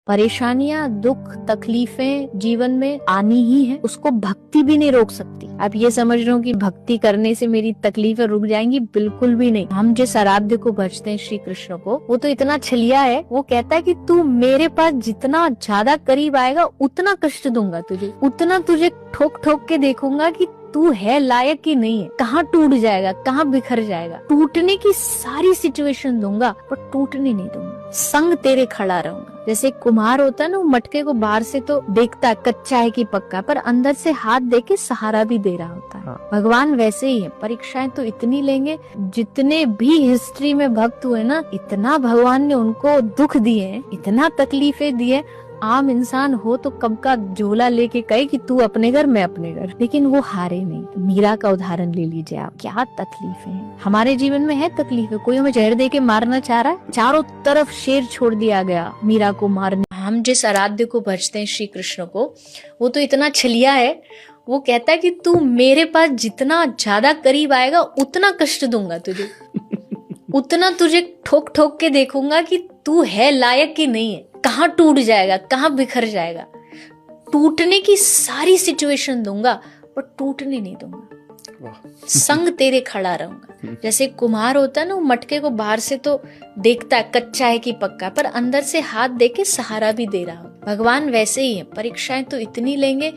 परेशानियां, दुख, तकलीफें जीवन में आनी ही है, उसको भक्ति भी नहीं रोक सकती। आप ये समझ रहे हो कि भक्ति करने से मेरी तकलीफें रुक जाएंगी? बिल्कुल भी नहीं। हम जिस आराध्य को भजते हैं, श्री कृष्ण को, वो तो इतना छलिया है, वो कहता है कि तू मेरे पास जितना ज्यादा करीब आएगा उतना कष्ट दूंगा तुझे, उतना तुझे ठोक ठोक के देखूंगा कि तू है लायक की नहीं है, कहाँ टूट जाएगा, कहाँ बिखर जाएगा। टूटने की सारी सिचुएशन दूंगा पर टूटने नहीं दूंगा, संग तेरे खड़ा रहूंगा। जैसे कुम्हार होता है ना, वो मटके को बाहर से तो देखता है कच्चा है कि पक्का, पर अंदर से हाथ दे के सहारा भी दे रहा होता है। भगवान वैसे ही है, परीक्षाएं तो इतनी लेंगे। जितने भी हिस्ट्री में भक्त हुए ना, इतना भगवान ने उनको दुख दिए, इतना तकलीफें दिए। आम इंसान हो तो कब का झोला लेके कहे कि तू अपने घर, मैं अपने घर, लेकिन वो हारे नहीं। मीरा का उदाहरण ले लीजिए आप, क्या तकलीफें हैं हमारे जीवन में। है तकलीफें, कोई हमें जहर दे के मारना चाह रहा है, चारों तरफ शेर छोड़ दिया गया मीरा को मारने। हम जिस आराध्य को भजते हैं, श्री कृष्ण को, वो तो इतना छलिया है, वो कहता है कि तू मेरे पास जितना ज्यादा करीब आएगा उतना कष्ट दूंगा तुझे, उतना तुझे ठोक ठोक के देखूंगा कि तू है लायक की नहीं है, कहाँ टूट जाएगा, कहाँ बिखर जाएगा। टूटने की सारी सिचुएशन दूंगा पर टूटने नहीं दूंगा, संग तेरे खड़ा रहूंगा। जैसे कुम्हार होता है ना, वो मटके को बाहर से तो देखता है कच्चा है कि पक्का, पर अंदर से हाथ दे के सहारा भी दे रहा हो। भगवान वैसे ही है, परीक्षाएं तो इतनी लेंगे।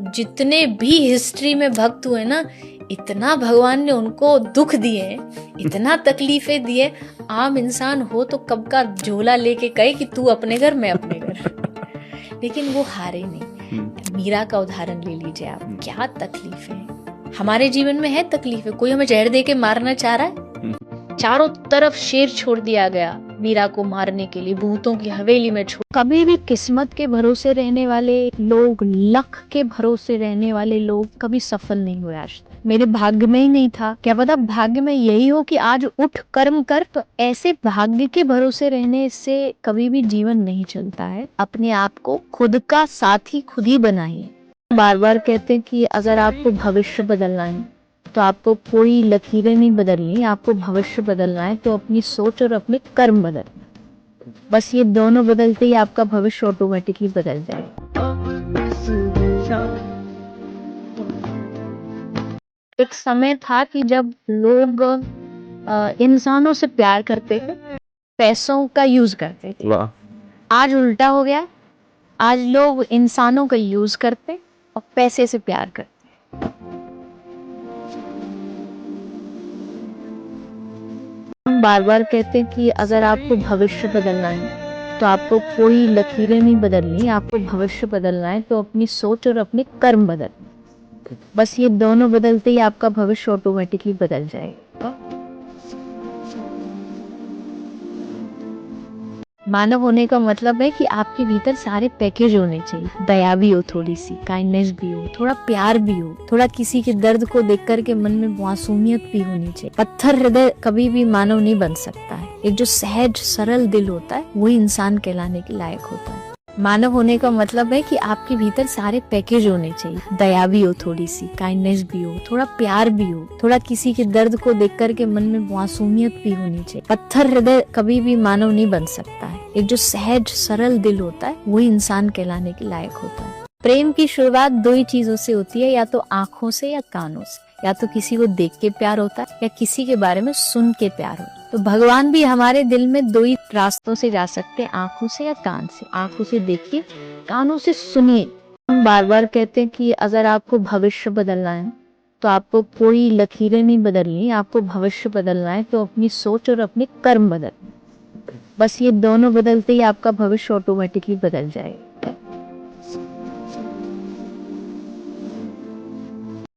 जितने भी हिस्ट्री में भक्त हुए ना, इतना भगवान ने उनको दुख दिए, इतना तकलीफें दिए। आम इंसान हो तो कब का झोला लेके कहे कि तू अपने घर, मैं अपने घर, लेकिन वो हारे नहीं। मीरा का उदाहरण ले लीजिए आप, क्या तकलीफें हैं हमारे जीवन में। है तकलीफें, कोई हमें जहर दे के मारना चाह रहा है, चारों तरफ शेर छोड़ दिया गया मीरा को मारने के लिए, भूतों की हवेली में छोड़। कभी भी किस्मत के भरोसे रहने वाले लोग, लक के भरोसे रहने वाले लोग कभी सफल नहीं हुए आज तक। मेरे भाग्य में ही नहीं था, क्या पता भाग्य में यही हो कि आज उठ कर्म कर। तो ऐसे भाग्य के भरोसे रहने से कभी भी जीवन नहीं चलता है। अपने आप को खुद का साथी खुद ही बनाइए। बार बार कहते हैं कि अगर आपको भविष्य बदलना है तो आपको कोई लकीरें नहीं बदलनी, आपको भविष्य बदलना है तो अपनी सोच और अपने कर्म बदलना। बस ये दोनों बदलते ही आपका भविष्य ऑटोमेटिकली बदल जाएगा। एक समय था कि जब लोग इंसानों से प्यार करते थे, पैसों का यूज करते थे। आज उल्टा हो गया, आज लोग इंसानों का यूज करते और पैसे से प्यार करते। हम बार बार कहते हैं कि अगर आपको भविष्य बदलना है तो आपको कोई लकीरें नहीं बदलनी, आपको भविष्य बदलना है तो अपनी सोच और अपने कर्म बदलना। बस ये दोनों बदलते ही आपका भविष्य ऑटोमेटिकली बदल जाएगा। मानव होने का मतलब है कि आपके भीतर सारे पैकेज होने चाहिए। दया भी हो, थोड़ी सी काइंडनेस भी हो, थोड़ा प्यार भी हो, थोड़ा किसी के दर्द को देख करके मन में मासूमियत भी होनी चाहिए। पत्थर हृदय कभी भी मानव नहीं बन सकता है। एक जो सहज सरल दिल होता है वही इंसान कहलाने के लायक होता है। मानव होने का मतलब है कि आपके भीतर सारे पैकेज होने चाहिए। दया भी हो, थोड़ी सी काइंडनेस भी हो, थोड़ा प्यार भी हो, थोड़ा किसी के दर्द को देख करके मन में मासूमियत भी होनी चाहिए। पत्थर हृदय कभी भी मानव नहीं बन सकता है। एक जो सहज सरल दिल होता है वही इंसान कहलाने के लायक होता है। प्रेम की शुरुआत दो ही चीजों से होती है, या तो आंखों से या कानों से। या तो किसी को देख के प्यार होता है या किसी के बारे में सुन के प्यार होता है। तो भगवान भी हमारे दिल में दो ही रास्तों से जा सकते हैं, आंखों से या कान से। आंखों से देखिए, कानों से सुनिए। हम बार बार कहते हैं कि अगर आपको भविष्य बदलना है तो आपको कोई लकीरें नहीं बदलनी, आपको भविष्य बदलना है तो अपनी सोच और अपने कर्म बदलना। बस ये दोनों बदलते ही आपका भविष्य ऑटोमेटिकली बदल जाएगा।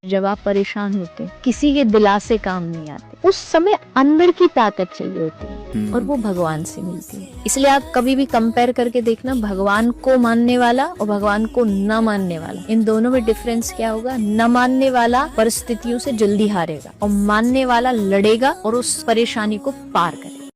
जब आप परेशान होते हैं, किसी के दिलासे काम नहीं आते, उस समय अंदर की ताकत चाहिए होती है और वो भगवान से मिलती है। इसलिए आप कभी भी कंपेयर करके देखना, भगवान को मानने वाला और भगवान को न मानने वाला, इन दोनों में डिफरेंस क्या होगा। न मानने वाला परिस्थितियों से जल्दी हारेगा और मानने वाला लड़ेगा और उस परेशानी को पार करेगा।